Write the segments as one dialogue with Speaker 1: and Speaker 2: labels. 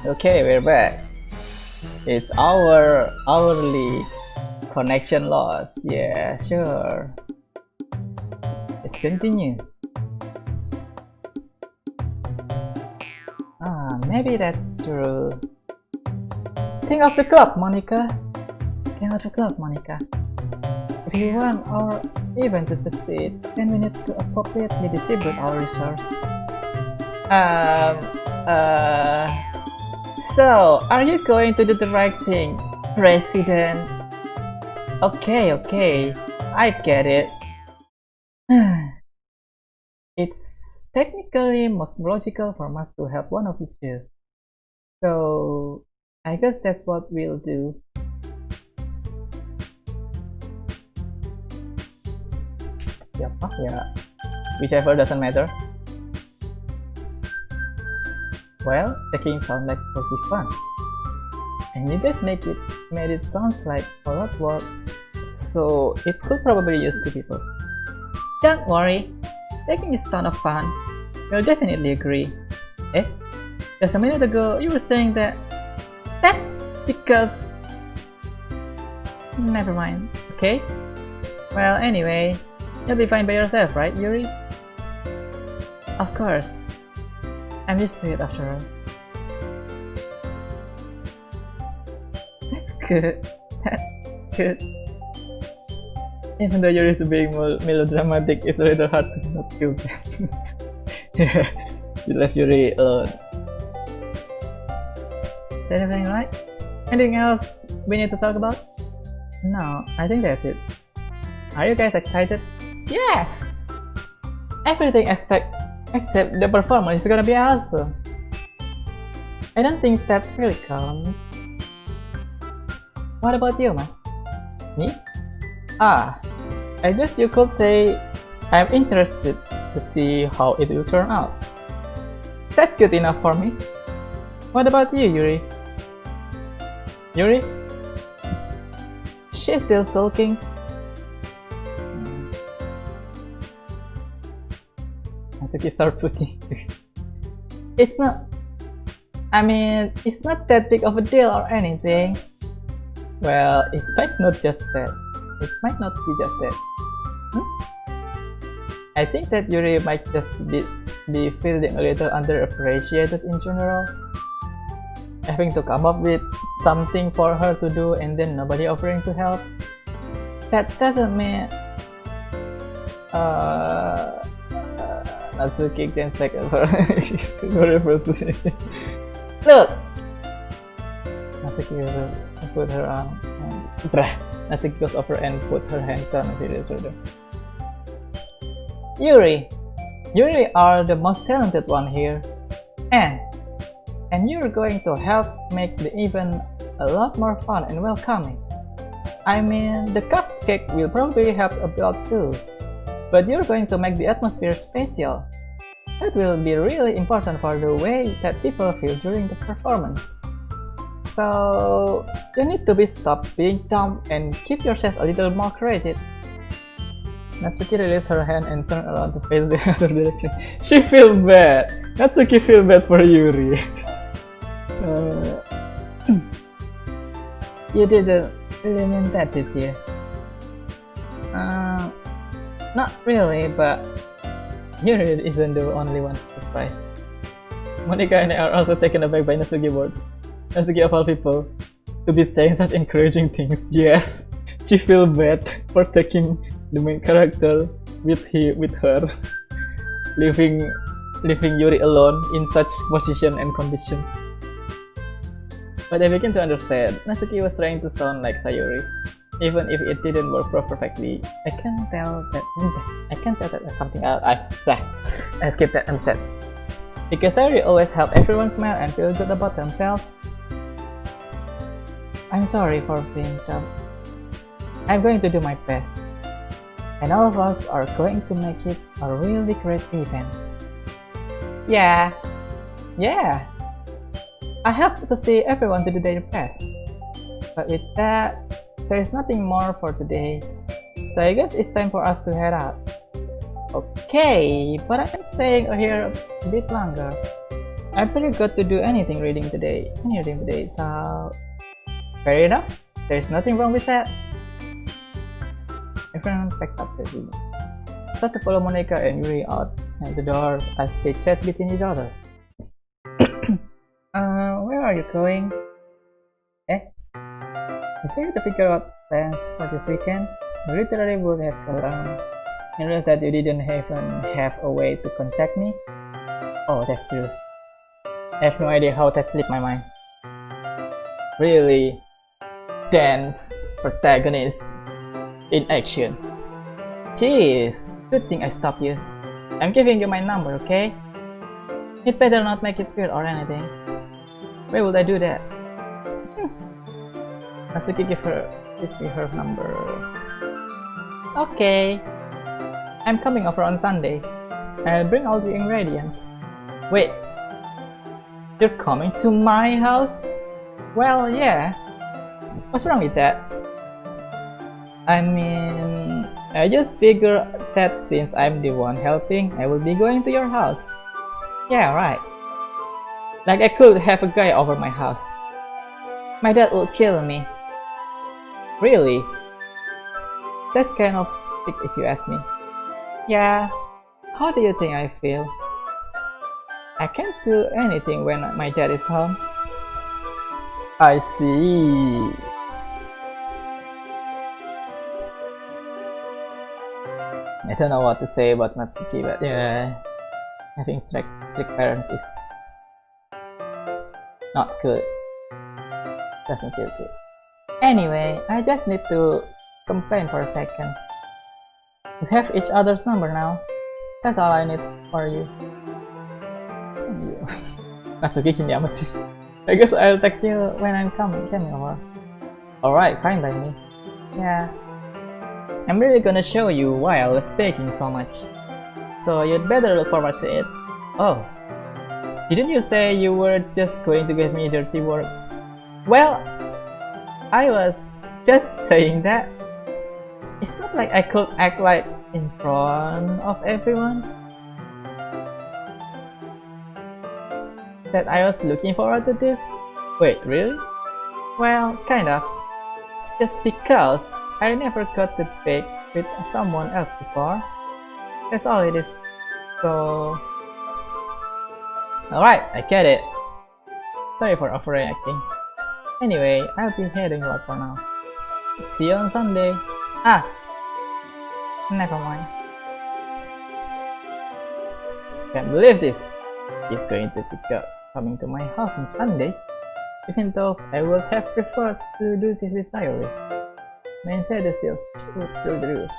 Speaker 1: Okay, we're back. It's our hourly connection loss. Yeah, sure. Let's continue. Maybe that's true. Think of the clock, Monica. Think of the clock, Monica. If we want our event to succeed, then we need to appropriately distribute our resources. So, are you going to do the right thing, President? Okay, I get it. It's technically most logical for us to help one of you two. So, I guess that's what we'll do. Siapa ya? Whichever doesn't matter. Well, taking sound like would be fun. And you guys made it sounds like a lot of work, so it could probably use two people. Don't worry, taking is ton of fun. You'll definitely agree. Just a minute ago you were saying that. That's because... Never mind, okay? Well, anyway, you'll be fine by yourself, right, Yuri? Of course. I'm used to it after all. That's good. That's good. Even though Yuri is being melodramatic, it's a little hard to not feel bad. Yeah, you left Yuri alone. Is that everything right? Anything else we need to talk about? No, I think that's it. Are you guys excited? Yes! Everything except the performance is gonna be awesome. I don't think that really counts. What about you, Mas? Me? I guess you could say I'm interested to see how it will turn out. That's good enough for me. What about you, Yuri? Yuri? She's still sulking. Natsuki start putting. It's not that big of a deal or anything. Well, it might not just that. It might not be just that. I think that Yuri might just be feeling a little underappreciated in general. Having to come up with something for her to do and then nobody offering to help. That doesn't mean... Natsuki glance back at her. Whatever to say. Look! Natsuki will put her arm. Natsuki goes over and put her hands down on his shoulder. Yuri are the most talented one here, and you're going to help make the event a lot more fun and welcoming. I mean, the cupcake will probably help a lot too, but you're going to make the atmosphere special. That will be really important for the way that people feel during the performance. So, you need to stop being dumb and keep yourself a little more crazy. Natsuki released her hand and turned around to face the other direction. She feels bad. Natsuki feels bad for Yuri. You didn't really mean that, did you? Not really, but Yuri isn't the only one surprised. Monica and I are also taken aback by Natsuki's words. Natsuki of all people, to be saying such encouraging things. Yes, she feels bad for taking the main character with her, leaving Yuri alone in such position and condition. But I begin to understand. Natsuki was trying to sound like Sayuri, even if it didn't work perfectly. I can tell that that's something I skip that instead. Because Sayuri always helped everyone smile and feel good about themselves. I'm sorry for being dumb. I'm going to do my best. And all of us are going to make it a really great event. Yeah. I hope to see everyone to do their best. But with that, there is nothing more for today. So I guess it's time for us to head out. Okay, but I'm staying here a bit longer. I pretty got to do anything reading today. Any reading today, so fair enough. There's nothing wrong with that. Everyone packs up their reading. Start to follow Monica and Yuri out at the door as they chat between each other. Where are you going? Eh? I still need to figure out plans for this weekend. You literally would have gone around and realized that you didn't even have a way to contact me. Oh, that's true. I have no idea how that slipped my mind. Really dense protagonist in action. Jeez, good thing I stopped you. I'm giving you my number, okay? You'd better not make it weird or anything. Why would I do that? Natsuki give me her number. Okay. I'm coming over on Sunday. I'll bring all the ingredients. Wait. You're coming to my house? Well, yeah. What's wrong with that? I mean, I just figured that since I'm the one helping, I will be going to your house. Yeah, right. Like I could have a guy over my house. My dad will kill me. Really? That's kind of sick if you ask me. Yeah. How do you think I feel? I can't do anything when my dad is home. I see. I don't know what to say about Natsuki, but yeah, having strict parents is not good. Doesn't feel good. Anyway, I just need to complain for a second. We have each other's number now. That's all I need for you. Natsuki gini amat sih. I guess I'll text you when I'm coming over. Alright, fine by me. Yeah. I'm really gonna show you why I love baking so much. So you'd better look forward to it. Oh. Didn't you say you were just going to give me dirty work? Well, I was just saying that. It's not like I could act like in front of everyone that I was looking forward to this. Wait, really? Well, kind of. Just because I never got to bake with someone else before. That's all it is. So... Alright, I get it. Sorry for overreacting. Anyway, I'll be heading out for now. See you on Sunday. Ah! Never mind. Can't believe this. He's going to pick up coming to my house on Sunday. Even though I would have preferred to do this with Sayori. My anxiety is still through the roof.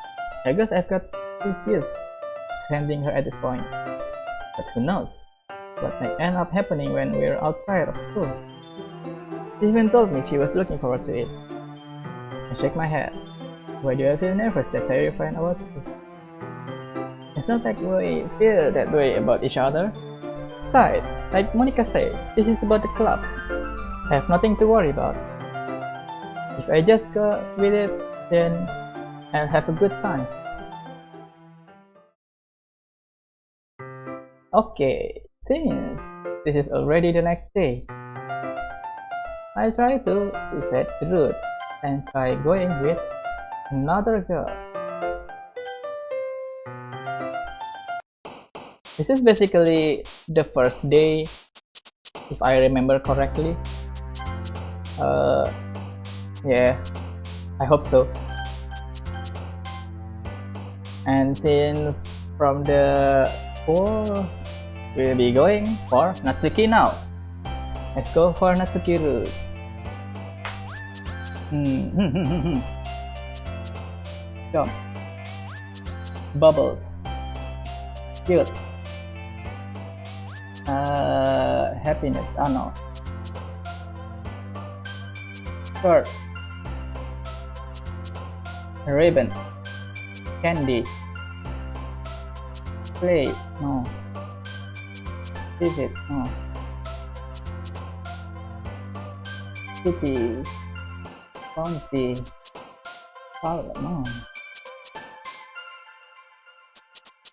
Speaker 1: I guess I've got this used to handling her at this point. But who knows what might end up happening when we're outside of school. She even told me she was looking forward to it. I shake my head. Why do I feel nervous that Sayori find about this? It's not like we feel that way about each other. Besides, like Monica said, this is about the club. I have nothing to worry about. If I just go with it, then I'll have a good time. Okay, since this is already the next day, I try to reset the route and try going with another girl. This is basically the first day, if I remember correctly. Yeah, I hope so. And since from the 4, we'll be going for Natsuki now. Let's go for Natsuki route. Jump. Bubbles. Cute. Happiness. Oh no. Skirt. Ribbon. Candy. Play. No. Visit. No. City. Bouncy. Color. No.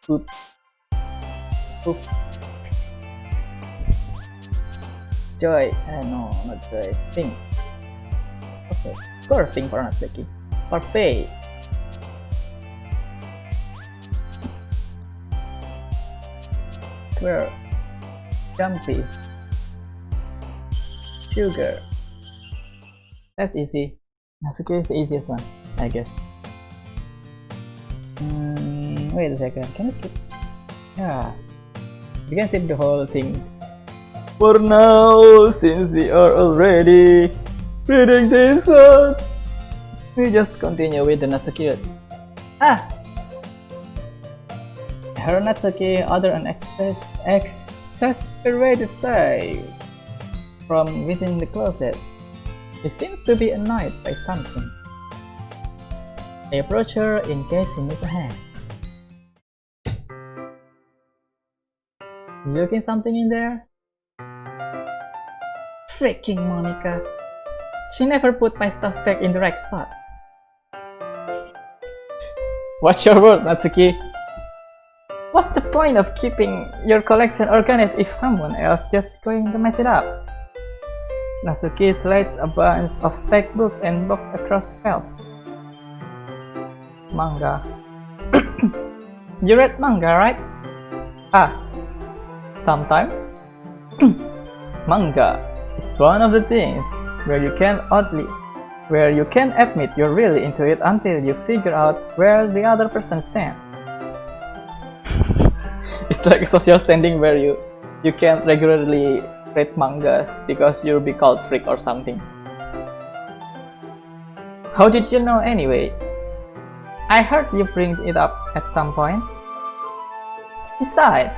Speaker 1: Poop. Poop. Joy. No, not joy. Pink. Okay. Score pink for Natsuki. Parfait. Square. Jumpy. Sugar. That's easy. Natsuki is the easiest one, I guess. Wait a second. Can I skip? Yeah. You can skip the whole thing. For now, since we are already reading this out, we just continue with the Natsuki. Her Natsuki other exasperated sigh from within the closet. She seems to be annoyed by something. I approach her in case she needs a hand. You looking something in there? Freaking Monica. She never put my stuff back in the right spot. What's your word, Natsuki? What's the point of keeping your collection organized if someone else just going to mess it up? Natsuki slides a bunch of stacked books and books across the shelf. Manga. You read manga, right? Sometimes. Manga is one of the things where you can admit you're really into it until you figure out where the other person stands. It's like a social standing where you can't regularly read mangas because you'll be called freak or something. How did you know anyway? I heard you bring it up at some point. Besides,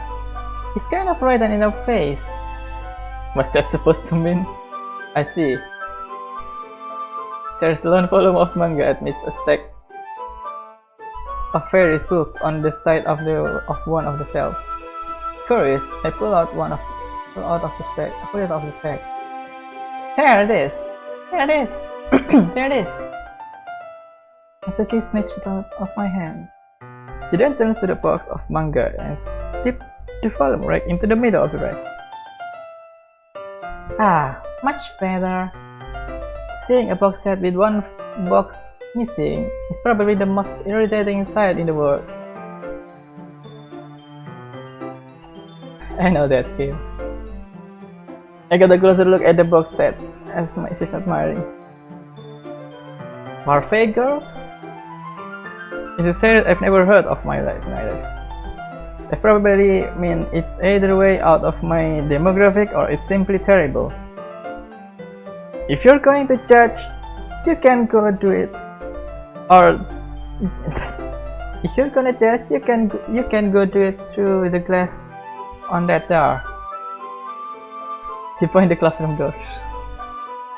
Speaker 1: it's kind of right in your face. What's that supposed to mean? I see. There's a lone volume of manga amidst a stack of various books on the side of one of the shelves. Curious, I pull it off the stack. There it is! There it is! There it is! Natsuki snatched it out of my hand. She then turns to the box of manga and slips the volume right into the middle of the rest. Much better. Seeing a box set with one box missing is probably the most irritating sight in the world. I know that kid. I got a closer look at the box sets as she's admiring. Parfait girls? It's a series I've never heard of my life. I probably mean it's either way out of my demographic or it's simply terrible. If you're going to judge, you can go do it. Or if you're gonna judge, you can go do it through the glass on that door. She pointed the classroom door.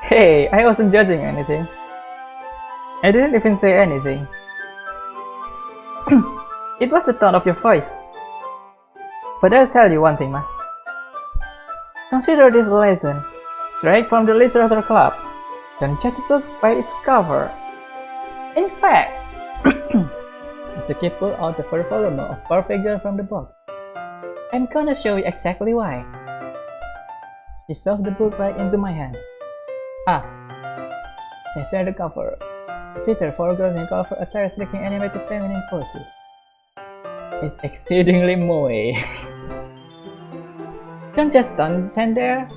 Speaker 1: Hey, I wasn't judging anything. I didn't even say anything. It was the tone of your voice. But I'll tell you one thing, Mas. Consider this a lesson. Straight from the literature club. Don't judge a book by its cover. In fact, Natsuki pulled out the first volume of Perfect Girl from the box. I'm gonna show you exactly why. She shoved the book right into my hand. I saw the cover. It features 4 girls in colorful attire striking animated feminine poses. It's exceedingly moe. Don't just stand there.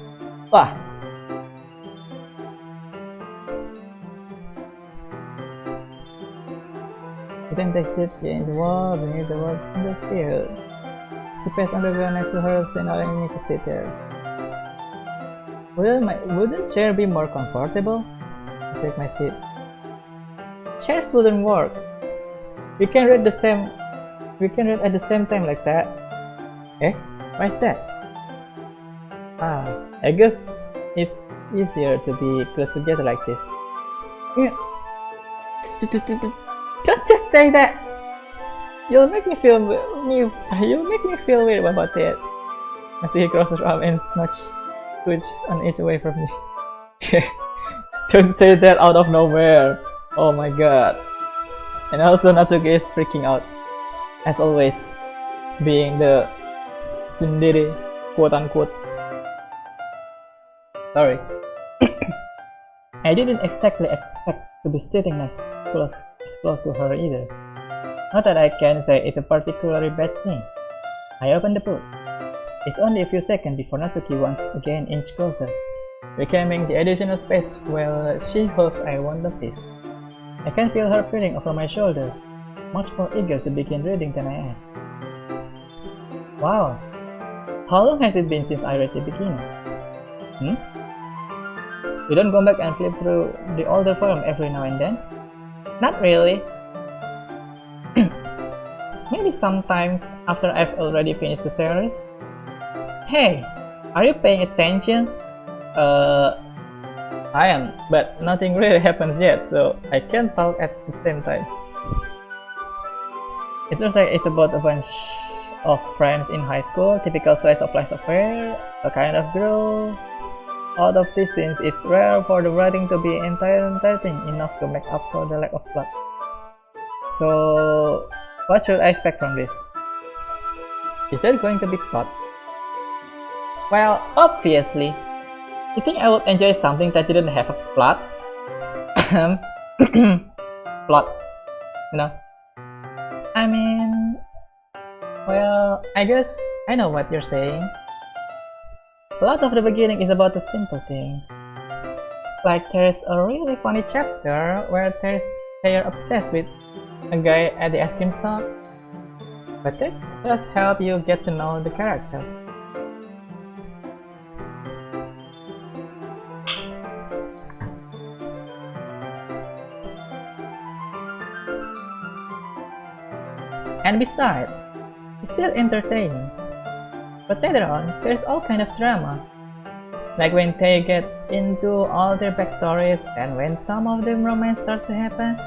Speaker 1: You can take seat against the wall beneath the wall window still. She passed on the ground next to hers and allowing me to sit there. Wouldn't chair be more comfortable? I take my seat. Chairs wouldn't work. We can read at the same time like that. Why is that? I guess it's easier to be close together like this. Don't just say that. You'll make me feel weird about it. I see he crosses her arm and twitch an inch away from me. Don't say that out of nowhere. Oh my god. And also Natsuki is freaking out. As always, being the tsundere, quote unquote. Sorry. I didn't exactly expect to be sitting close, as close to her either. Not that I can say it's a particularly bad thing. I opened the book. It's only a few seconds before Natsuki once again inched closer, reclaiming the additional space where she hoped I won't notice. I can feel her peering over my shoulder, much more eager to begin reading than I am. Wow, how long has it been since I read the beginning? You don't go back and flip through the older form every now and then? Not really. Maybe sometimes after I've already finished the series. Hey, are you paying attention? I am, but nothing really happens yet, so I can't talk at the same time. It looks like it's about a bunch of friends in high school, typical slice of life affair, a kind of girl. Out of these scenes, it's rare for the writing to be entertaining enough to make up for the lack of plot. So, what should I expect from this? Is there going to be plot? Well, obviously. You think I would enjoy something that didn't have a plot? Plot, you know? I mean, well, I guess I know what you're saying. A lot of the beginning is about the simple things. Like there's a really funny chapter where they're obsessed with a guy at the ice cream shop. But that just help you get to know the characters. And besides, it's still entertaining. But later on, there's all kind of drama. Like when they get into all their backstories and when some of the romance starts to happen.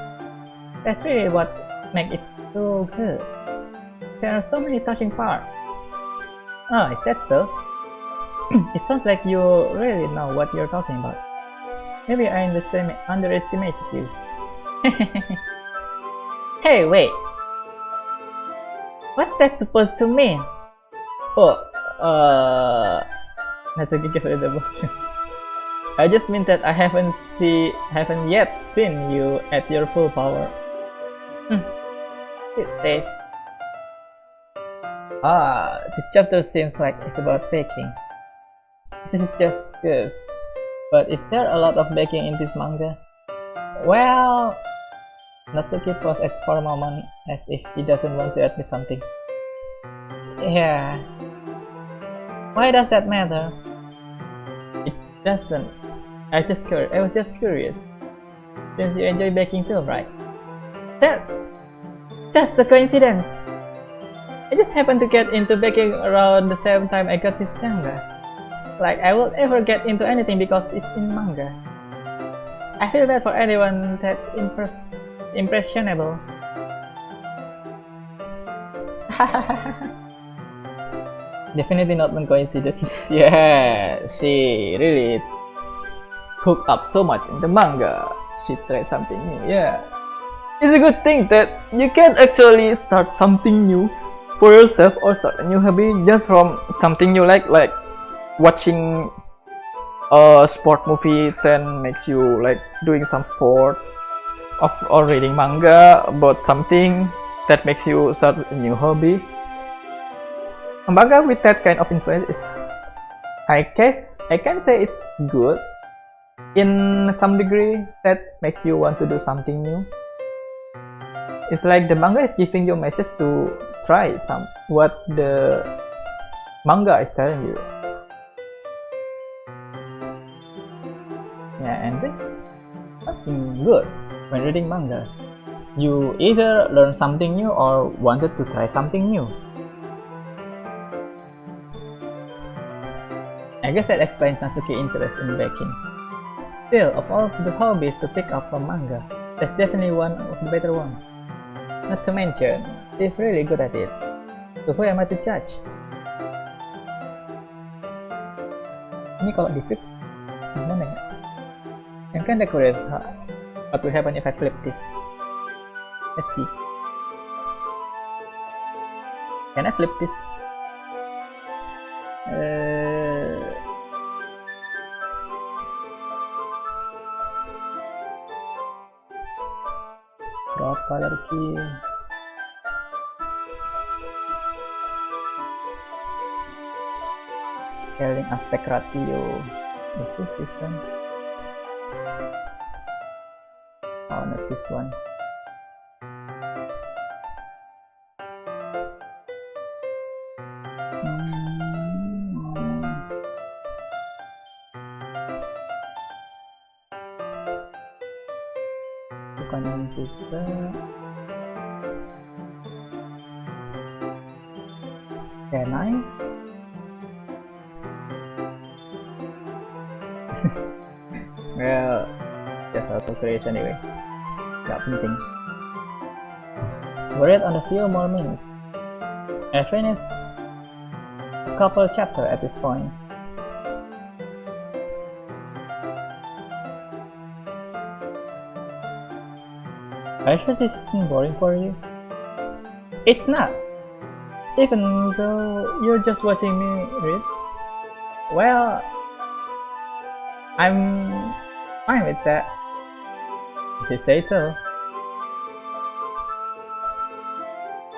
Speaker 1: That's really what makes it so good. There are so many touching parts. Oh, is that so? It sounds like you really know what you're talking about. Maybe I underestimated you. Hey, wait! What's that supposed to mean? Oh, Natsuki gave it a motion. I just mean that I haven't yet seen you at your full power. It's safe. This chapter seems like it's about baking. This is just guess. But is there a lot of baking in this manga? Well, Natsuki paused for a moment as if she doesn't want to admit something. Yeah. Why does that matter? It doesn't. I was just curious. Since you enjoy baking too, right? That's just a coincidence. I just happened to get into baking around the same time I got this manga. Like I will ever get into anything because it's in manga. I feel bad for anyone that impressionable. Definitely not a coincidence. Yeah, she really hooked up so much in the manga. She tried something new. Yeah, it's a good thing that you can actually start something new for yourself or start a new hobby just from something you like watching a sport movie then makes you like doing some sport or reading manga about something that makes you start a new hobby. A manga with that kind of influence is, I guess I can say it's good in some degree, that makes you want to do something new. It's like the manga is giving you a message to try what the manga is telling you. Yeah, and that's something good when reading manga. You either learn something new or wanted to try something new. I guess that explains Natsuki's interest in baking. Still, of all the hobbies to pick up from manga, that's definitely one of the better ones. Not to mention, she's really good at it. So who am I to judge? Ini kalau di flip, gimana ya? I'm kinda curious what will happen if I flip this. Let's see. Can I flip this? color key. Scaling aspect ratio. Is this one? Oh, not this one. Bukan yang juga. Can I? Well, just auto creation anyway. Gak penting. Wait on a few more minutes. I finished a couple chapters at this point. Are you sure this isn't boring for you? It's not! Even though you're just watching me read? Well, I'm fine with that. If you say so.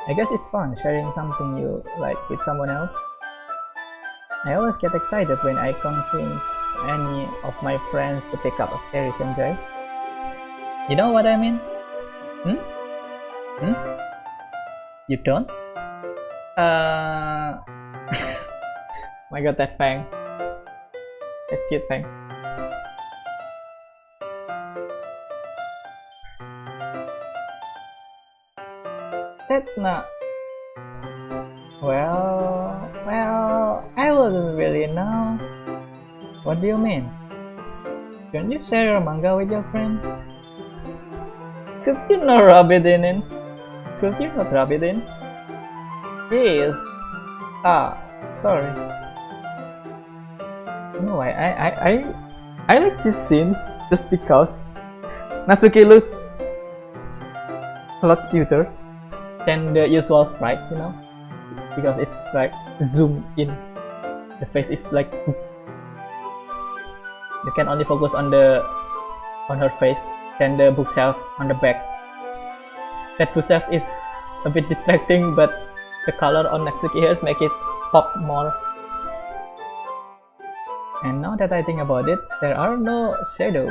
Speaker 1: I guess it's fun sharing something you like with someone else. I always get excited when I convince any of my friends to pick up a series and enjoy. You know what I mean? You don't? My god, that fang. That's cute fang. That's not... Well, I wouldn't really know. What do you mean? Don't you share your manga with your friends? Could you not rub it in? Could you not rub it in? Yes. Ah, sorry. No, I like these scenes just because Natsuki looks a lot cuter than the usual sprite, you know, because it's like zoom in. The face is like you can only focus on her face, then the bookshelf on the back. That bookshelf is a bit distracting, but the color on Natsuki hairs make it pop more. And now that I think about it, there are no shadow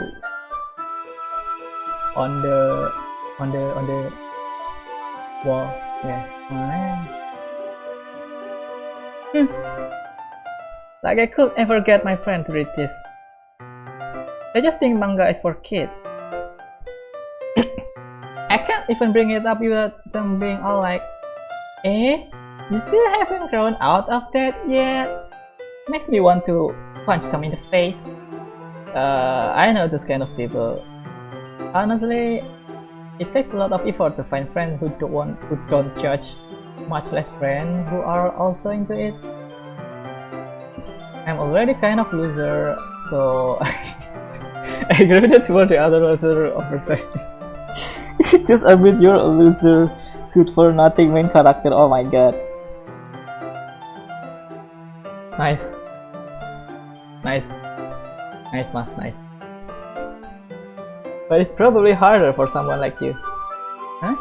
Speaker 1: on the wall. Yeah. Like I could ever get my friend to read this. I just think manga is for kids. I can't even bring it up without them being all like, "Eh, you still haven't grown out of that yet?" Makes me want to punch them in the face. I know this kind of people. Honestly, it takes a lot of effort to find friends who don't judge, much less friends who are also into it. I'm already kind of loser, so I gravitate toward the other loser over time. Just admit you're a loser, good for nothing main character. Oh my god. Nice, mas, nice. But it's probably harder for someone like you. Huh?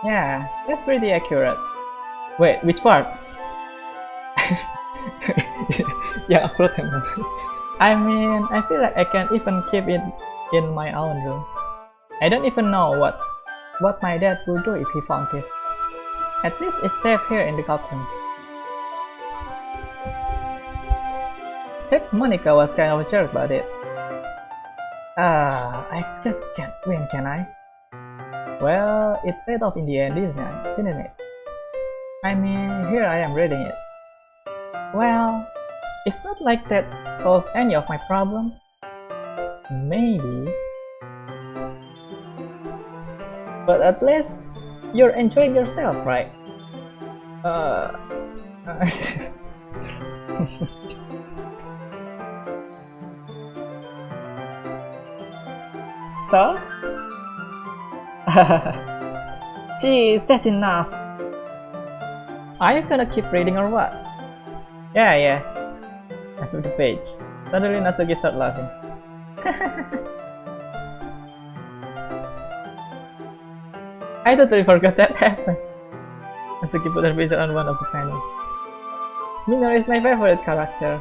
Speaker 1: Yeah, that's pretty accurate. Wait, which part? Yang upload emang. I mean, I feel like I can't even keep it in my own room. I don't even know what my dad would do if he found this. At least it's safe here in the courtroom. Except Monica was kind of a jerk about it. I just can't win, can I? Well, it paid off in the end, didn't it? I mean, here I am reading it. Well, it's not like that solves any of my problems. Maybe. But at least you're enjoying yourself, right? So? Jeez, that's enough. Are you gonna keep reading or what? Yeah. I flip the page. Suddenly Natsuki started laughing. I totally forgot that happened. Natsuki put her picture on one of the panels. Minoru is my favorite character.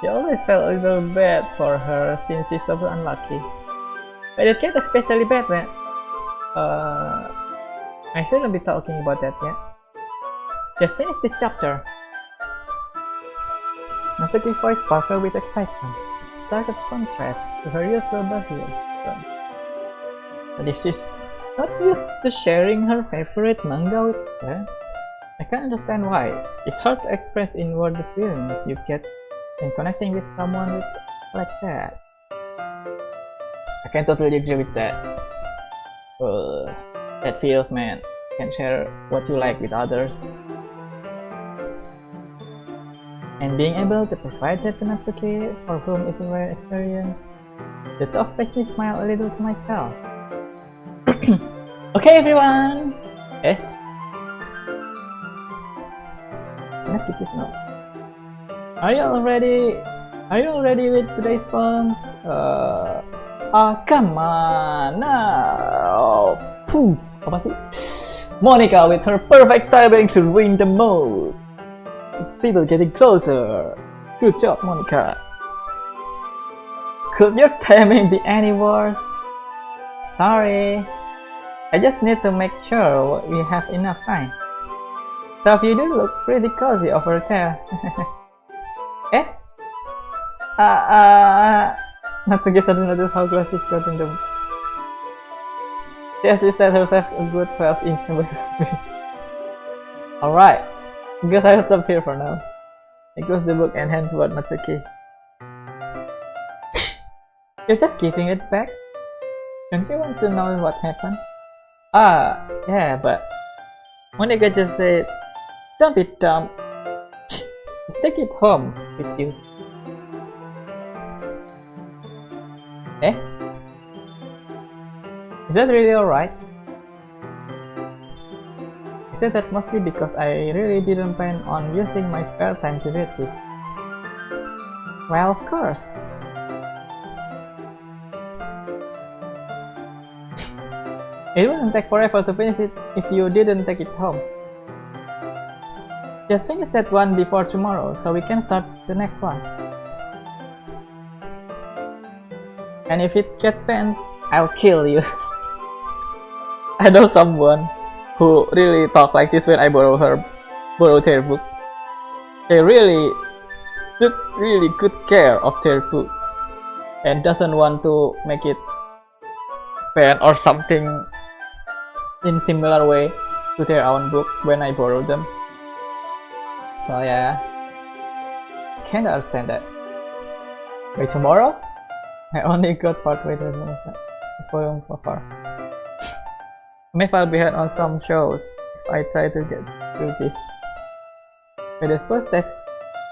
Speaker 1: I always felt a little bad for her since she's so unlucky. But it gets especially bad when... I shouldn't be talking about that yet. Just finish this chapter. Natsuki's voice sparkled with excitement, stark contrast to her usual buzzing. But if she's not used to sharing her favorite manga with her, I can't understand why. It's hard to express in words the feelings you get when connecting with someone like that. I can totally agree with that. That feels, man. You can share what you like with others. And being able to provide that to Natsuki, for whom it's a rare experience, the thought makes me smile a little to myself. Okay, everyone! Let's get this note. Are you all ready? Are you all ready with today's poems? Come on! Now! Pooh! Apa sih? Monica with her perfect timing to win the mode. People getting closer. Good job, Monica. Could your timing be any worse? Sorry. I just need to make sure we have enough time. So you do look pretty cozy over there. Natsuki suddenly noticed how close she's gotten them. She actually set herself a good 12-inch away. Alright, guess I'll stop here for now. I close the book and hand toward Natsuki. You're just giving it back? Don't you want to know what happened? Yeah, but Monica just said, don't be dumb. Just take it home with you. Is that really alright? I said that mostly because I really didn't plan on using my spare time to read this. Well, of course. It wouldn't take forever to finish it if you didn't take it home. Just finish that one before tomorrow so we can start the next one. And if it gets banned, I'll kill you. I know someone who really talk like this when I borrow their book. They really took really good care of their book and doesn't want to make it banned or something in similar way to their own book when I borrow them. So yeah, kinda understand that. By tomorrow, I only got partway through the volume so far. I may fall behind on some shows if I try to get through this. But I suppose that's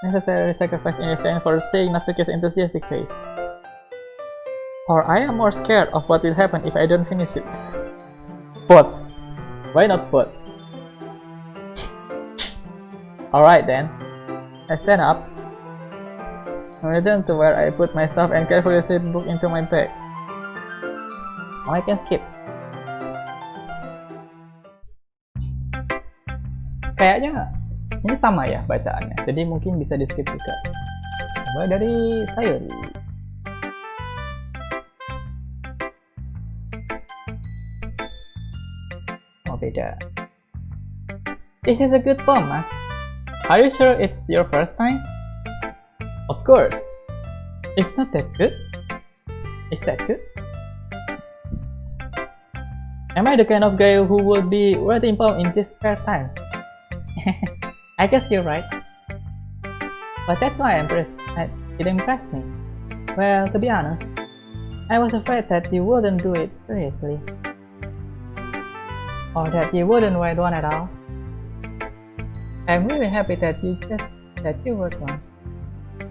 Speaker 1: necessary sacrifice in exchange for seeing Natsuki's enthusiastic face. Or I am more scared of what will happen if I don't finish it. Both. Why not both? Alright then. I stand up. I return to where I put my stuff and carefully slip the book into my bag. Now I can skip. Kayaknya ini sama ya bacaannya, jadi mungkin bisa di skip juga. Coba dari Sayuri. Oh beda. This is a good poem, Mas. Are you sure it's your first time? Of course. It's not that good. Is that good? Am I the kind of guy who would be writing poem in this spare time? I guess you're right. But that's why it impressed me. Well, to be honest, I was afraid that you wouldn't do it seriously. Or that you wouldn't write one at all. I'm really happy that you wrote one.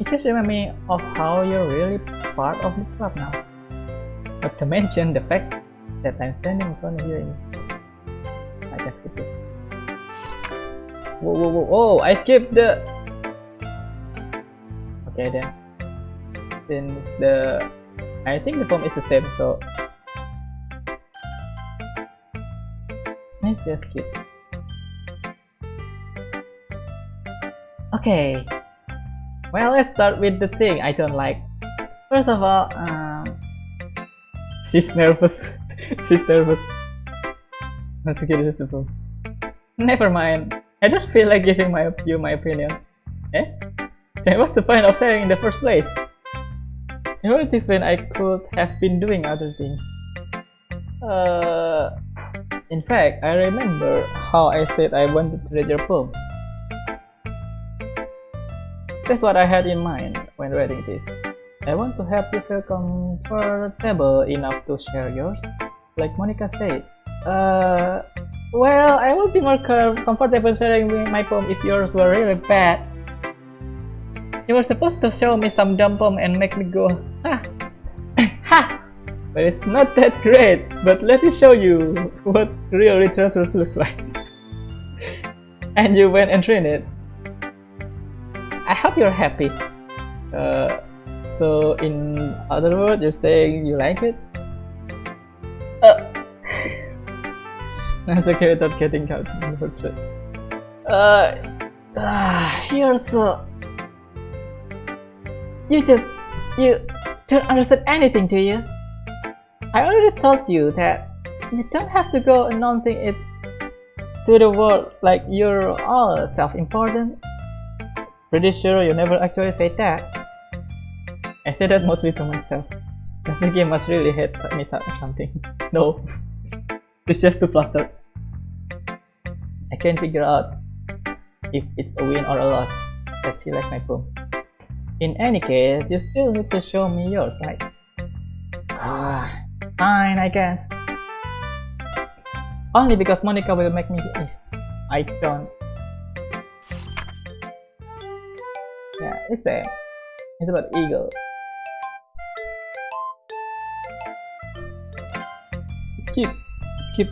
Speaker 1: It just reminds me of how you're really part of the club now. Not to mention the fact that I'm standing in front of you. I can skip this. Whoa, I skipped the... Okay then. Since I think the form is the same, so... It's just cute. Okay. Well, let's start with the thing I don't like. First of all, she's nervous. She's nervous. Natsuki is beautiful. Never mind. I don't feel like giving you my opinion. Eh? Then what's the point of sharing in the first place? You know, this when I could have been doing other things. In fact, I remember how I said I wanted to read your poems. That's what I had in mind when writing this. I want to help you feel comfortable enough to share yours. Like Monica said. Well, I would be more comfortable sharing my poem if yours were really bad. You were supposed to show me some dumb poem and make me go, ha! Ha! But it's not that great, but let me show you what real literatures look like. And you went and read it. I hope you're happy. So in other words, you're saying you like it? That's okay without getting out in the portrait. You're so... You don't understand anything, do you? I already told you that you don't have to go announcing it to the world like you're all self-important. Pretty sure you never actually said that. I said that mostly to myself. Natsuki must really hate me or something. No, it's just too flustered. I can't figure out if it's a win or a loss that she likes my poem. In any case, you still need to show me yours, right? Fine, I guess. Only because Monica will make me if I don't. Yeah, it's about ego. Skip.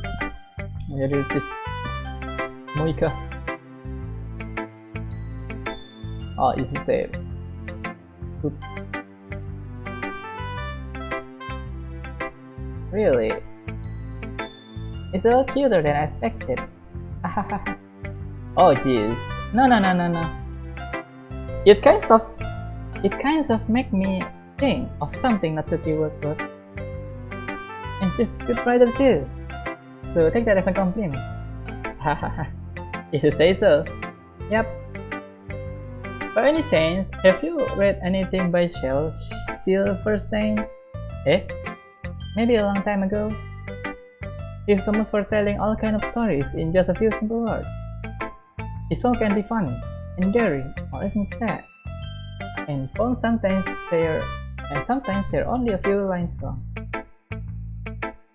Speaker 1: Yeah, there it is. Monica. Oh, it's the same. Good. Really? It's a little cuter than I expected. Oh jeez. No. It kind of make me think of something Natsuki would put. And she's a good writer too. So take that as a compliment. If you say so. Yep. For any chance, have you read anything by Silverstein? Maybe a long time ago. He's famous for telling all kinds of stories in just a few simple words. His poems can be funny, endearing, or even sad. And poems sometimes they're only a few lines long.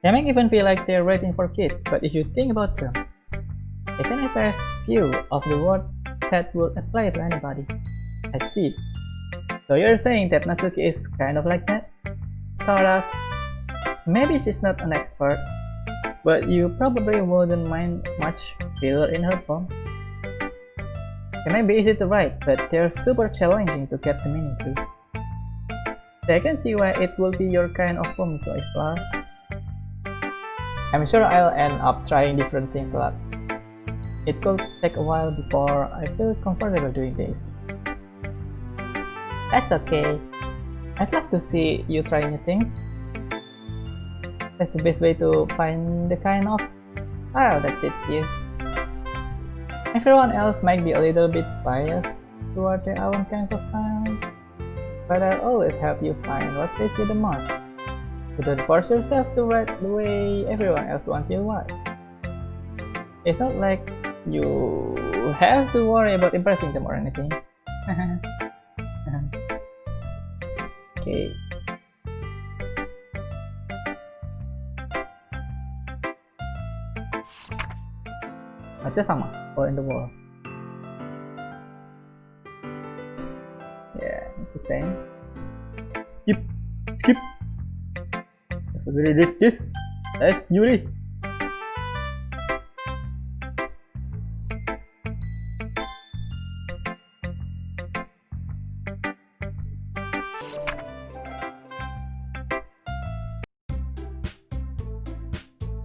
Speaker 1: They make even feel like they're writing for kids, but if you think about them, they can express few of the words that would apply to anybody. I see. So you're saying that Natsuki is kind of like that? Sort of. Maybe she's not an expert, but you probably wouldn't mind much filler in her poem. They might be easy to write, but they're super challenging to get the meaning to. So I can see why it will be your kind of poem to explore. I'm sure I'll end up trying different things a lot. It could take a while before I feel comfortable doing this. That's okay. I'd love to see you try new things. That's the best way to find the kind of style that suits you. Everyone else might be a little bit biased toward their own kinds of styles, but I'll always help you find what suits you the most. So don't force yourself to write the way everyone else wants you to write. It's not like you have to worry about impressing them or anything. Okay. Aja sama, all in the wall. Yeah, it's the same. Skip. If we read this, that's Yuri.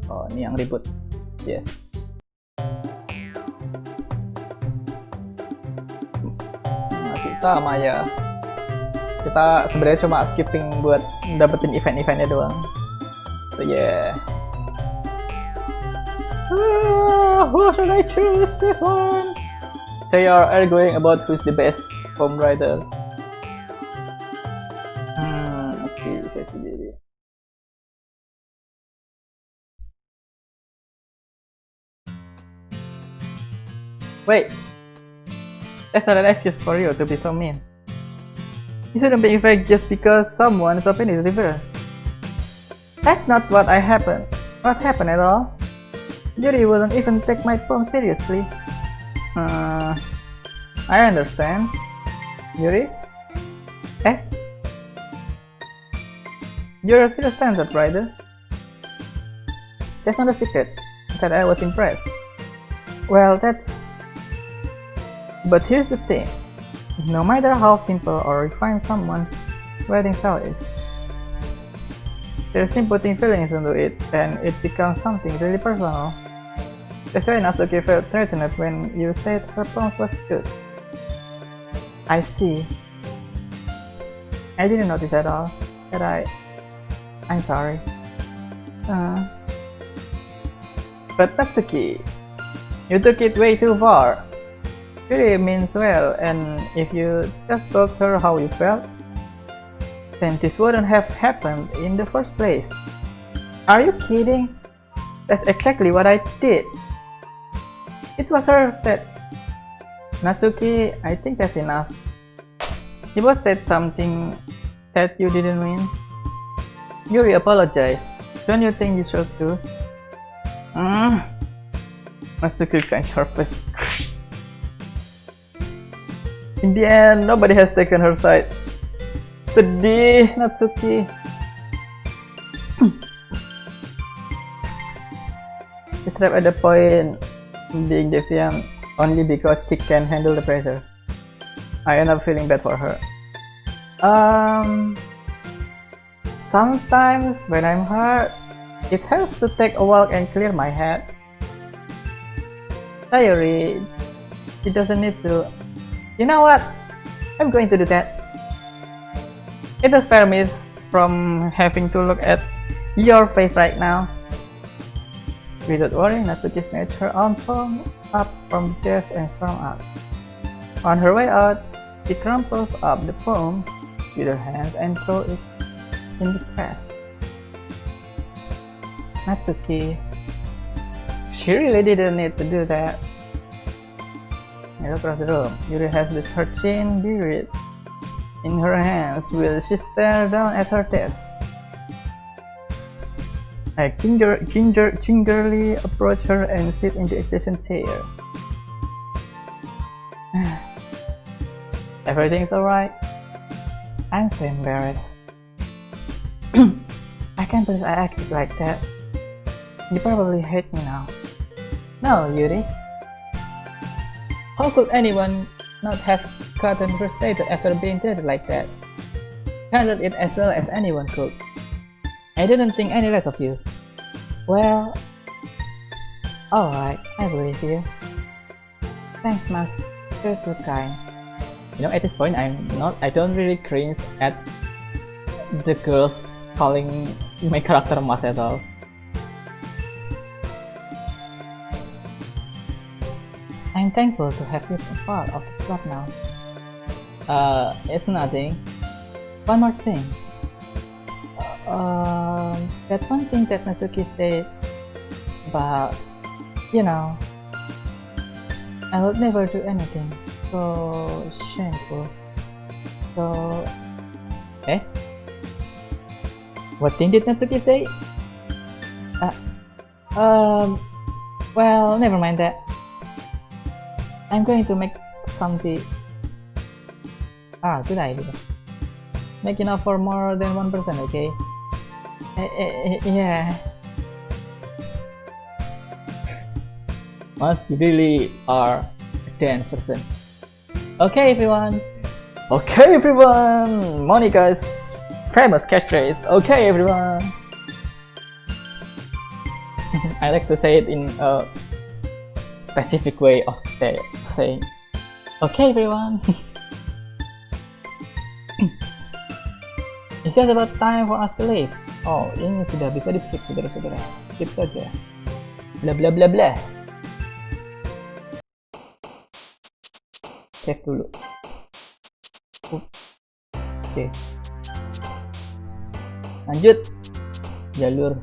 Speaker 1: Oh, ini yang ribut. Yes. Sama ya. Kita sebenarnya cuma skipping buat dapetin event-eventnya doang. So yeah. Who should I choose this one? They are arguing about who's the best home writer. Let's see. Wait, that's not an excuse for you to be so mean. You shouldn't be fake just because someone's opinion is different. That's not what happened. What happened at all? Yuri wouldn't even take my poem seriously. I understand. Yuri? Eh? You're a serious standard writer. That's not a secret that I was impressed. Well, but here's the thing. No matter how simple or refined someone's writing style is, there's in putting feelings into it and it becomes something really personal. That's why Natsuki felt threatened when you said her poems was good. I see. I didn't notice at all that I'm sorry. But Natsuki, you took it way too far. Really means well, and if you just told her how you felt, then this wouldn't have happened in the first place. Are you kidding? That's exactly what I did. It was her that... Natsuki, I think that's enough. You both said something that you didn't mean. Yuri apologized. Don't you think you should too? Natsuki clenched her fist. In the end, nobody has taken her side. Sedih, Natsuki. She's trapped at the point being defiant only because she can handle the pressure. I end up feeling bad for her. Sometimes when I'm hurt, it helps to take a walk and clear my head. Sayuri, she doesn't need to. You know what? I'm going to do that. It does spare me from having to look at your face right now. Without worrying, Natsuki snatched her own poem up from the desk and stormed out. On her way out, she crumples up the poem with her hands and throws it in distress. Natsuki, she really didn't need to do that. I look across the room. Yuri has her chin buried in her hands while she stares down at her desk. I gingerly approach her and sit in the adjacent chair. Everything's alright. I'm so embarrassed. I can't believe I acted like that. You probably hate me now. No, Yuri. How could anyone not have gotten frustrated after being treated like that? Handled it as well as anyone could. I didn't think any less of you. Well, alright, I believe you. Thanks, Mas. You're too kind. You know, at this point, I don't really cringe at the girls calling my character Mas at all. I'm thankful to have you a part of the club now. It's nothing. One more thing. That one thing that Natsuki said about, you know, I would never do anything so shameful. So, what thing did Natsuki say? Well, never mind that. I'm going to make something. Good idea. Make enough for more than 1%, okay? Yeah. Mas, you really are a dance person. Okay, everyone. Okay, everyone. Monica's famous catchphrase. Okay, everyone. I like to say it in a specific way of saying, okay, everyone. It's just about time for us to leave. Oh, ini sudah bisa di skip saudara-saudara. Skip saja. Bla bla bla bla. Save dulu. Oke. Lanjut. Jalur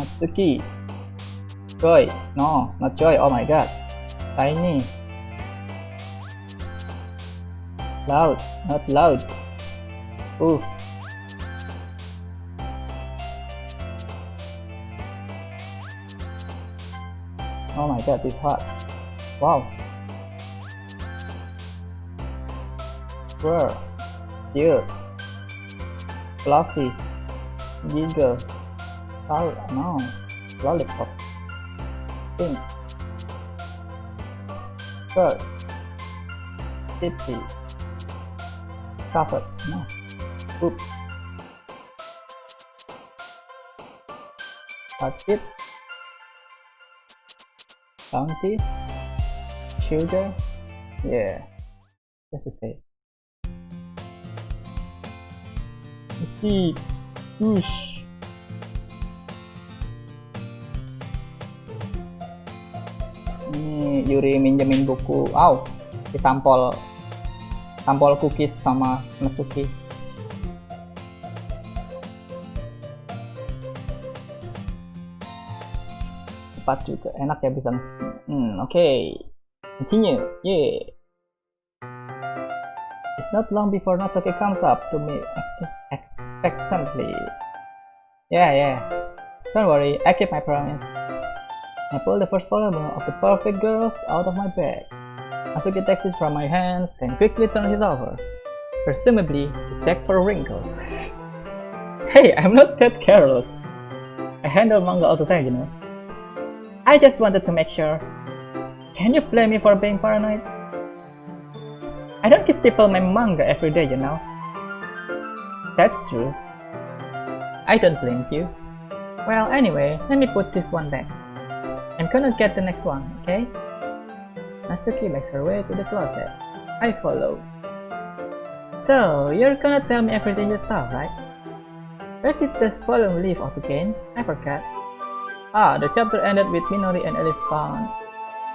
Speaker 1: Natsuki. Joy. No, not Joy. Oh my god. Tiny. Loud. Not loud. Oh my god, it's hot. Wow. Fur. Cute. Fluffy. Giggle. Oh no. Lollipop. Pink. Fur. Tipsy. Covered. No. Oops. Heartbeat. Bouncy. Sugar. Yeah. Just to say. Speed. Whoosh. Ini Yuri minjemin buku. Wow. Ditampol cookies sama Natsuki. Cepat juga, enak ya bisa okay. Continue. Yeah. It's not long before Natsuki comes up to me expectantly. Yeah. Don't worry, I keep my promise. I pull the first volume of The Perfect Girls out of my bag. Natsuki takes it from my hands, then quickly turns it over, presumably to check for wrinkles. Hey, I'm not that careless. I handle manga all the time, you know. I just wanted to make sure. Can you blame me for being paranoid? I don't give people my manga every day, you know. That's true. I don't blame you. Well, anyway, let me put this one back. I'm gonna get the next one, okay? Natsuki makes her way to the closet. I follow. So, you're gonna tell me everything you thought, right? Where did this volume leave off again? I forgot. Ah, the chapter ended with Minori and Alice found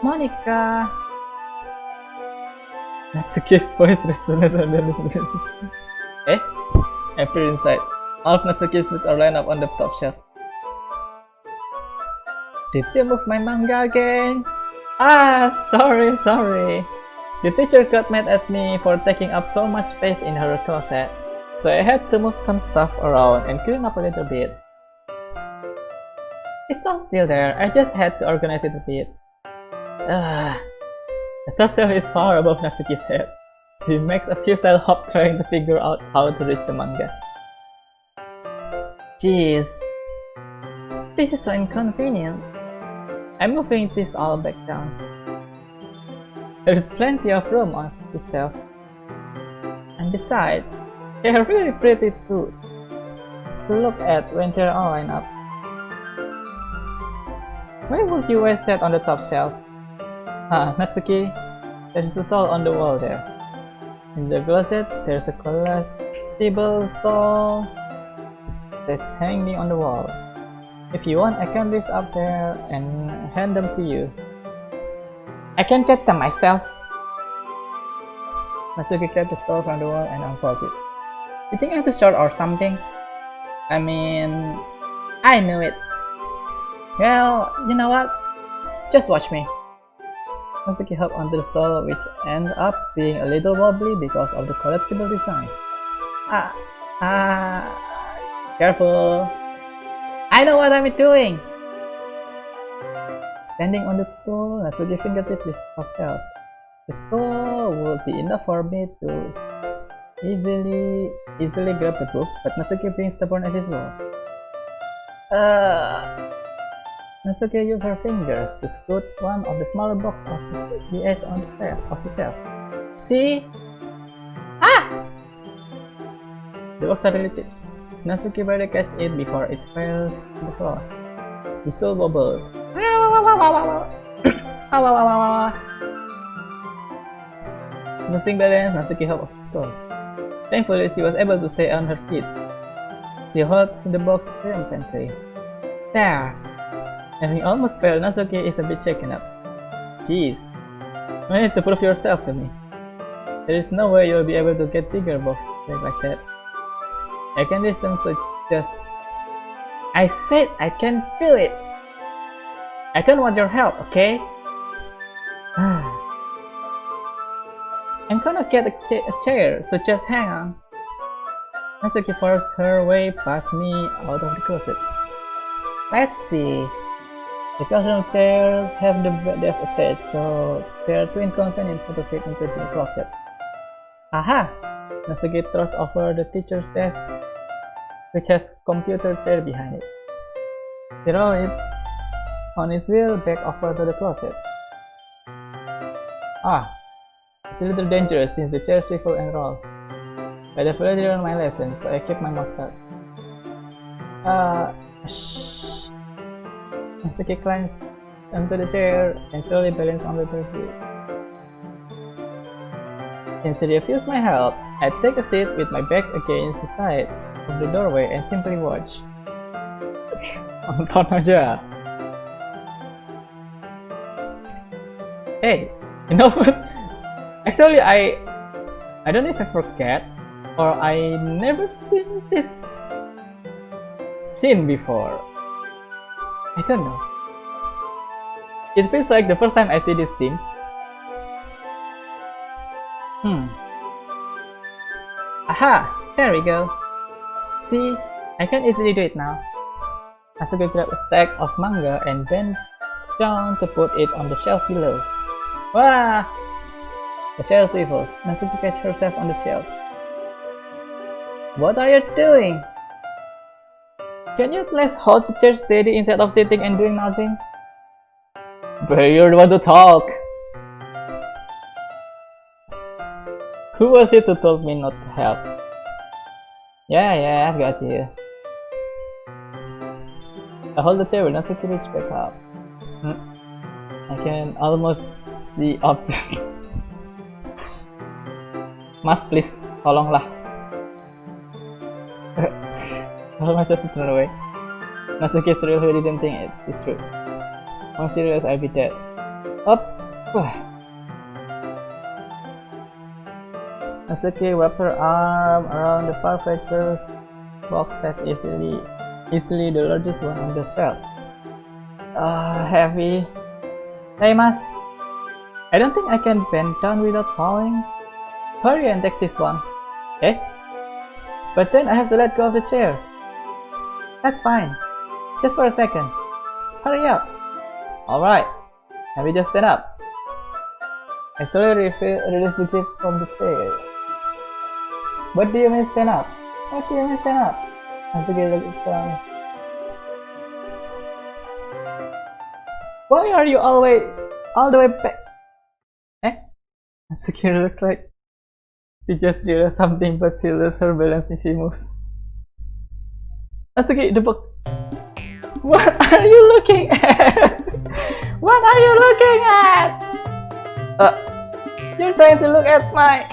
Speaker 1: Monica. Natsuki's voice resonated on the listener. Eh? I peer inside. All of Natsuki's books are lined up on the top shelf. Did you move my manga again? Ah, sorry. The teacher got mad at me for taking up so much space in her closet, so I had to move some stuff around and clean up a little bit. It's all still there, I just had to organize it a bit. The top shelf is far above Natsuki's head. She makes a futile hop trying to figure out how to reach the manga. Jeez. This is so inconvenient. I'm moving this all back down. There is plenty of room on this shelf. And besides, they are really pretty to look at when they're all lined up. Why would you waste that on the top shelf? Natsuki, there is a stall on the wall there. In the closet, there's a collectible stall that's hanging on the wall. If you want, I can reach up there and hand them to you. I can get them myself. Natsuki grabbed the stall from the wall and unfolds it. You think I have to short or something? I mean, I knew it. Well, you know what? Just watch me. Natsuki hopped onto the stall, which ended up being a little wobbly because of the collapsible design. Careful. I know what I'm doing! Standing on the stool, Natsuki fingertips the top shelf. The stool would be enough for me to easily grab the book, but Natsuki being stubborn as usual. Natsuki used her fingers to scoot one of the smaller boxes off the edge of the shelf. See? The box suddenly tips. Natsuki barely catches it before it falls to the floor. The stool wobbled. Losing balance, Natsuki hopped off the stool. Thankfully, she was able to stay on her feet. She held the box triumphantly. There! Having almost failed, Natsuki is a bit shaken up. Jeez. You need to prove yourself to me. There is no way you'll be able to get bigger boxes like that. I can reach them, so just... I said I can do it! I don't want your help, okay? I'm gonna get a chair, so just hang on. Natsuki forced her way past me out of the closet. Let's see. The classroom chairs have the desks attached, so there are two inconveniences to fit into the closet. Aha! Natsuki throws over the teacher's desk, which has a computer chair behind it. Throw it on its wheel back over to the closet. Ah, it's a little dangerous since the chair swivel and rolls. But I've already learned my lesson, so I keep my mouth shut. Shh. Natsuki climbs onto the chair and slowly balances on the feet. Since he refused my help, I take a seat with my back against the side of the doorway and simply watch. Nonton aja. Hey, you know what? Actually, I don't know if I forget or I never seen this scene before. I don't know. It feels like the first time I see this scene. Aha! There we go. See, I can easily do it now. Natsuki grabbed a stack of manga and bent down to put it on the shelf below. Wah! The chair swivels. Natsuki catches herself on the shelf. What are you doing? Can you please hold the chair steady instead of sitting and doing nothing? But you're the one to talk. Who was it who told me not to help? Yeah, I've got you. I hold the chair when Natsuki reaches back up. I can almost see objects. Mas, please, tolonglah. Tolong myself to turn away. Natsuki is real who didn't think it's true. Once you realize I'll be dead. Up! Natsuki wraps her arm around the perfect box set easily the largest one on the shelf. Heavy. Hey, Mas. I don't think I can bend down without falling. Hurry and take this one. Eh? But then I have to let go of the chair. That's fine. Just for a second. Hurry up. Alright. Let me just stand up. I slowly release the grip from the chair. What do you mean stand up? What do you mean stand up? Natsuki looks down. Why are you all the way back? Eh? Natsuki looks like she just realized something, but she loses her balance and she moves. Natsuki, the book. What are you looking at? What are you looking at? You're trying to look at my.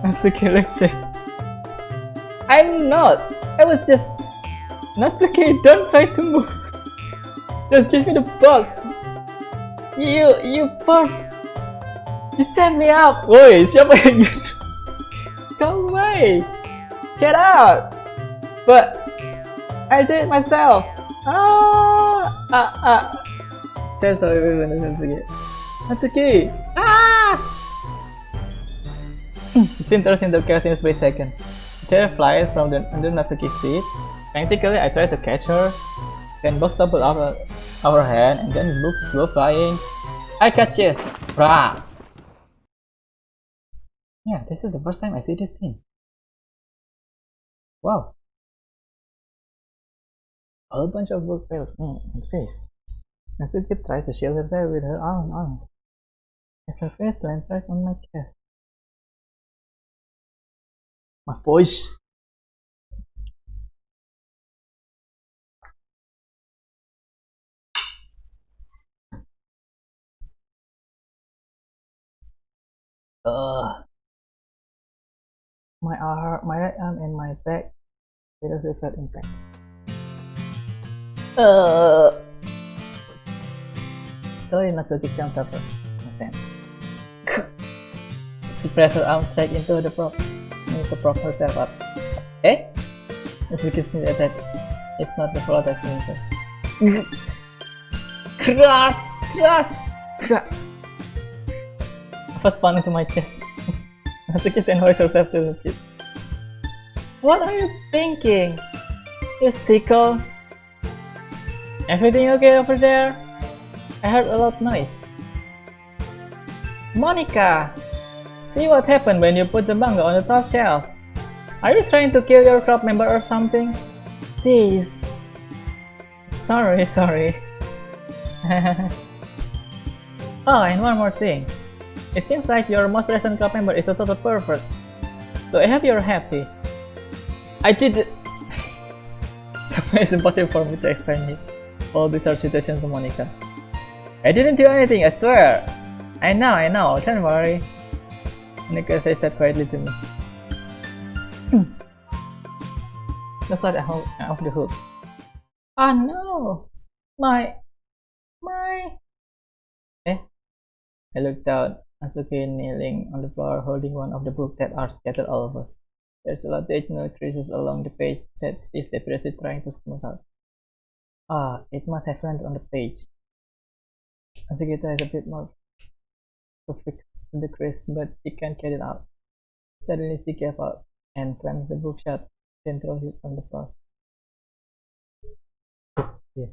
Speaker 1: Natsuki looks shit. I'm not. I was just. Natsuki, don't try to move. Just give me the box. You perf. You set me up. Woi, siapa yang gitu? Go away. Get out. But I did it myself. Sorry, Natsuki. Natsuki. The scene turns into chaos in a split second. The chair flies from under Natsuki's feet. Frantically, I try to catch her. Then box tumbles out of our hand, and then books go flying. I catch you. Rah! Yeah, this is the first time I see this scene. Wow. A whole bunch of book fell in the face. Natsuki tries to shield herself with her own arms, as her face lands right on my chest. My voice. Ugh. My right arm and my back seriously felt impact. Slowly Natsuki comes over. No sense. She presses her arm straight into the prop. Need to prop herself up. Eh? Natsuki sneezed at that. It's not the fault of sneezer. Crash! Crash! Crash! I was spun into my chest. Natsuki then hoists herself to the feet. What are you thinking? You sickle? Everything okay over there? I heard a loud noise. Monica! See what happened when you put the manga on the top shelf? Are you trying to kill your club member or something? Jeez. Sorry. Oh, and one more thing. It seems like your most recent club member is a total pervert. So I hope you're happy. I did. It's impossible for me to explain it. All these are citations to Monica. I didn't do anything, I swear. I know, don't worry. Monica says that quietly to me. Just like off the hook. Oh no! My... Eh? I looked down. Asuki kneeling on the floor holding one of the books that are scattered all over. There's a lot of diagonal creases along the page that she's desperately trying to smooth out. Ah, it must have landed on the page. Asuki tries a bit more to fix the crease, but she can't get it out. Suddenly she gave up and slams the book shut, then throws it on the floor. Yeah.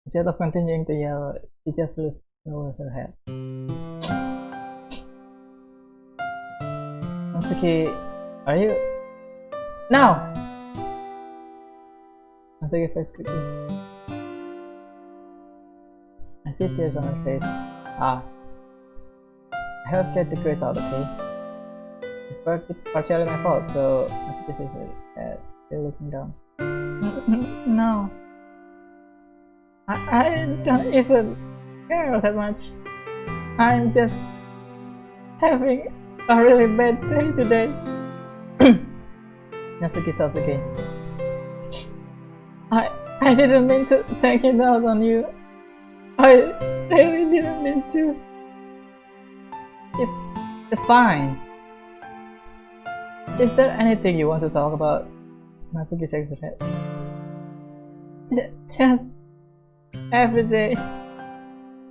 Speaker 1: Instead of continuing to yell, she just loses over her head. Natsuki, are you... Now! Natsuki face quickly. I see tears on her face. Ah. I helped get the grace out, okay? It's partially my fault, so Natsuki says it, still looking down. No. I don't even care that much. I'm just having a really bad day today. Natsuki says again. I didn't mean to take it out on you. I really didn't mean to. It's fine. Is there anything you want to talk about? Natsuki shakes her head. Just every day.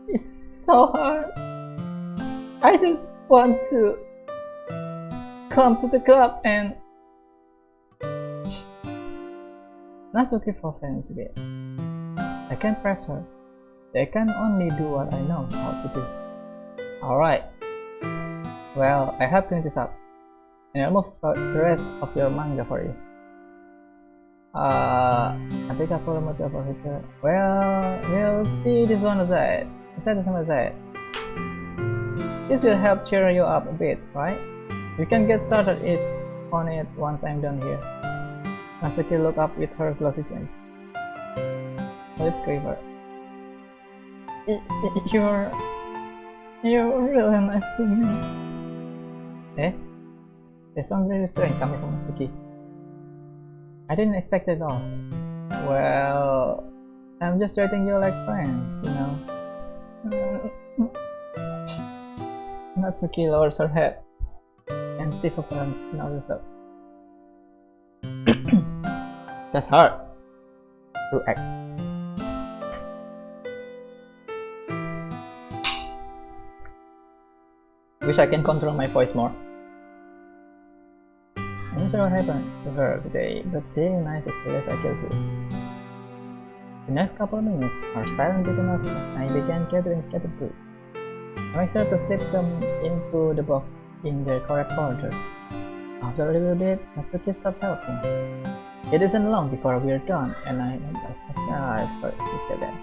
Speaker 1: It's so hard. I just want to come to the club and... Natsuki falls silent again. I can't press her. I can only do what I know how to do. Alright. Well, I have cleaned this up. And I'll move the rest of your manga for you. I think I follow my over here. Well, we'll see this one aside. This will help cheer you up a bit, right? You can get started on it once I'm done here. Natsuki looked up with her glossy eyes. Let's quiver. You're really nice to me. Eh? That sounds very strange coming from Natsuki. I didn't expect it at all. Well, I'm just treating you like friends, you know. Natsuki lowers her head and stiffens her hands in herself. That's hard to act. Wish I can control my voice more. I'm not sure what happened to her today, but seeing nice is the less I care to. The next couple of minutes are silent between us as I began gathering scattered books. I make sure to slip them into the box in their correct order. After a little bit, Natsuki stopped helping. It isn't long before we're done, and I first, she said that.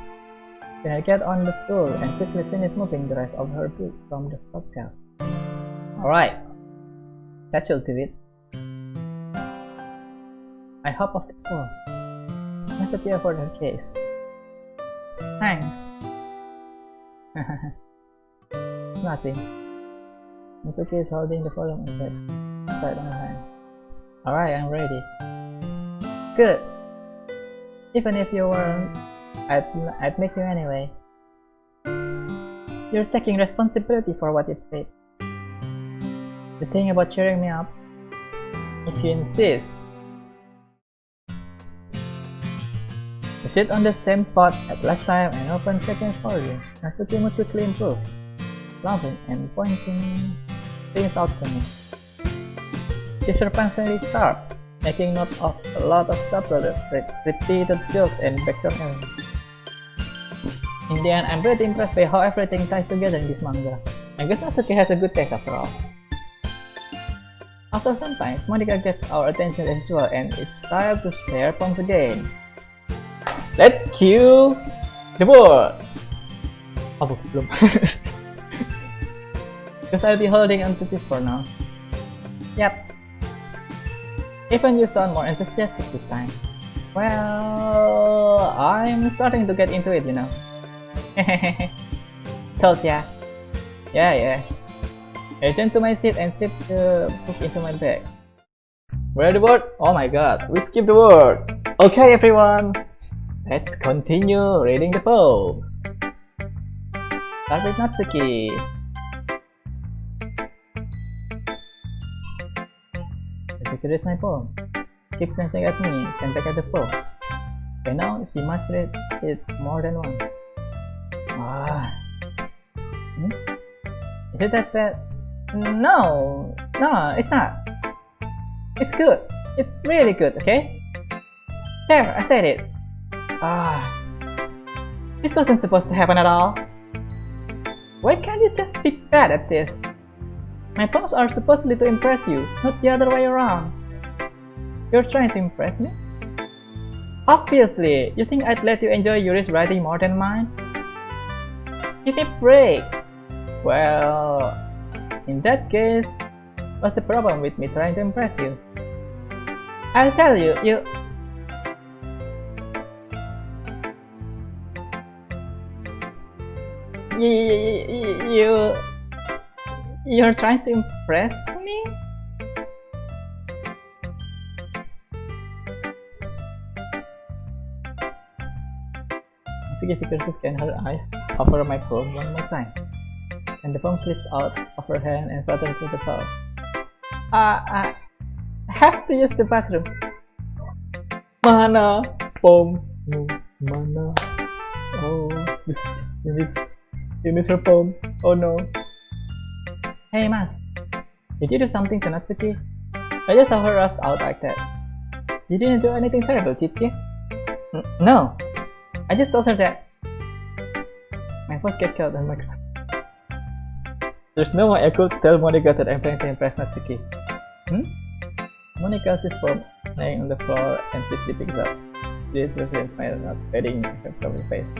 Speaker 1: Then I get on the stool and quickly finish moving the rest of her book from the top shelf. Alright, that should do it. I hop off the stool. Natsuki offered her case. Thanks. Nothing. Natsuki is holding the volume inside on her hand. Alright, I'm ready. Good. Even if you weren't, I'd make you anyway. You're taking responsibility for what you said. The thing about cheering me up, if you insist. You sit on the same spot as last time and open seconds for you. Natsuki mood quickly improved, laughing and pointing things out to me. She's surprisingly sharp, making note of a lot of subtle repeated jokes and background elements. In the end, I'm pretty impressed by how everything ties together in this manga. I guess Natsuki has a good taste after all. After some time, Monica gets our attention as well, and it's time to share poems again. Let's cue the board! Oh, belum. Because I'll be holding onto this for now. Yep. Even you sound more enthusiastic this time. Well, I'm starting to get into it, you know. Told ya. Yeah. I turn to my seat and slip the book into my bag. Where the word? Oh my god, we skipped the word. Okay everyone, let's continue reading the poem. Start with Natsuki. Natsuki reads my poem. Keep glancing at me, then back at the poem. By now, she must read it more than once. Is it that bad? No, it's not. It's good. It's really good, okay? There, I said it. This wasn't supposed to happen at all. Why can't you just be bad at this? My poems are supposedly to impress you, not the other way around. You're trying to impress me? Obviously, you think I'd let you enjoy Yuri's writing more than mine? Give me a break. Well, in that case, what's the problem with me trying to impress you? I'll tell you, you're trying to impress me? Natsuki figures to scan her eyes over my poem one more time, and the poem slips out of her hand and flutters to the soul. I have to use the bathroom. Mana poem? Mana? Oh, you miss her poem. Oh no. Hey Mas, did you do something to Natsuki? I just saw her rush out like that. You didn't do anything terrible, did you? No. I just told her that. My voice get killed on my ground. There's no way I could tell Monica that I'm trying to impress Natsuki. Monica sees poem laying on the floor and swiftly picks up. She is smiling, not fading her from her face.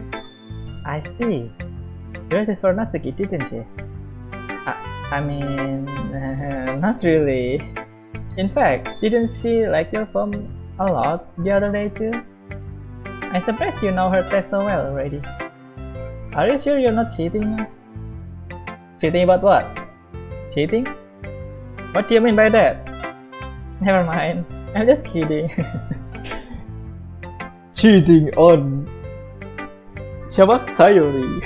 Speaker 1: I see. You read this for Natsuki, didn't she? I mean, not really. In fact, didn't she like your poem a lot the other day too? I'm surprised you know her taste so well already. Are you sure you're not cheating, Mas? Cheating about what? Cheating? What do you mean by that? Never mind, I'm just kidding. Cheating on siapa? Sayuri.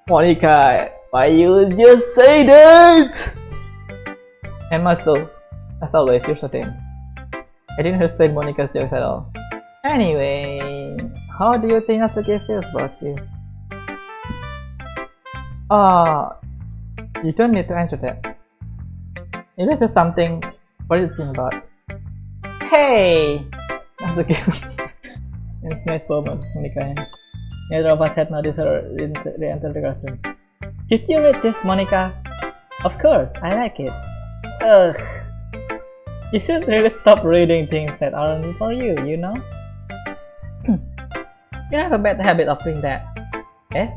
Speaker 1: Monica, why you just say that? And Maso, as always, you're so tense. I didn't understand Monica's jokes at all. Anyway, how do you think Natsuki feels about you? You don't need to answer that. It is just something for you to think about. Hey! Natsuki. It's a nice moment, Monica, and neither of us had noticed her re-enter the classroom. Did you read this, Monica? Of course, I like it. Ugh. You should really stop reading things that aren't for you, you know? You have a bad habit of doing that. Eh?